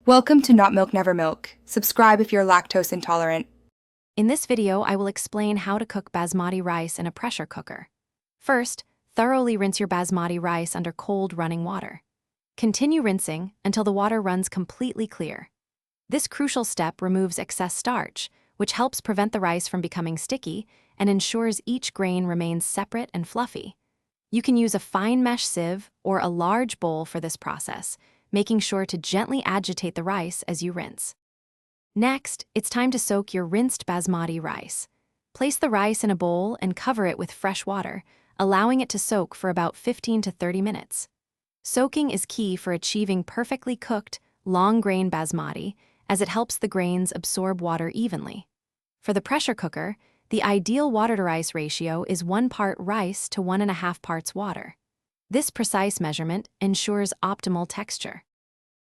Welcome to Not Milk Never Milk. Subscribe if you're lactose intolerant. In this video, I will explain how to cook basmati rice in a pressure cooker. First, thoroughly rinse your basmati rice under cold running water. Continue rinsing until the water runs completely clear. This crucial step removes excess starch, which helps prevent the rice from becoming sticky and ensures each grain remains separate and fluffy. You can use a fine mesh sieve or a large bowl for this process, making sure to gently agitate the rice as you rinse. Next, it's time to soak your rinsed basmati rice. Place the rice in a bowl and cover it with fresh water, allowing it to soak for about 15 to 30 minutes. Soaking is key for achieving perfectly cooked, long-grain basmati, as it helps the grains absorb water evenly. For the pressure cooker, the ideal water-to-rice ratio is 1 part rice to 1.5 parts water. This precise measurement ensures optimal texture.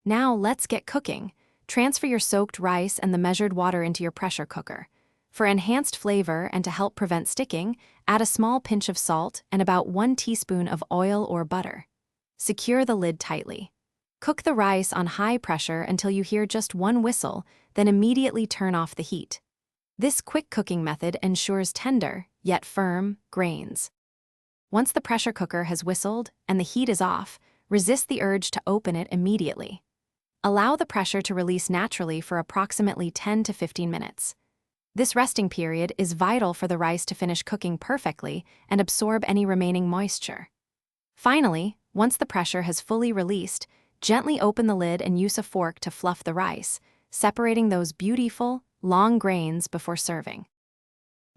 Now let's get cooking. Transfer your soaked rice and the measured water into your pressure cooker. For enhanced flavor and to help prevent sticking, add a small pinch of salt and about 1 teaspoon of oil or butter. Secure the lid tightly. Cook the rice on high pressure until you hear just 1 whistle, then immediately turn off the heat. This quick cooking method ensures tender, yet firm, grains. Once the pressure cooker has whistled and the heat is off, resist the urge to open it immediately. Allow the pressure to release naturally for approximately 10 to 15 minutes. This resting period is vital for the rice to finish cooking perfectly and absorb any remaining moisture. Finally, once the pressure has fully released, gently open the lid and use a fork to fluff the rice, separating those beautiful, long grains before serving.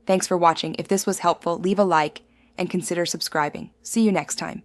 Thanks for watching. If this was helpful, leave a like and consider subscribing. See you next time.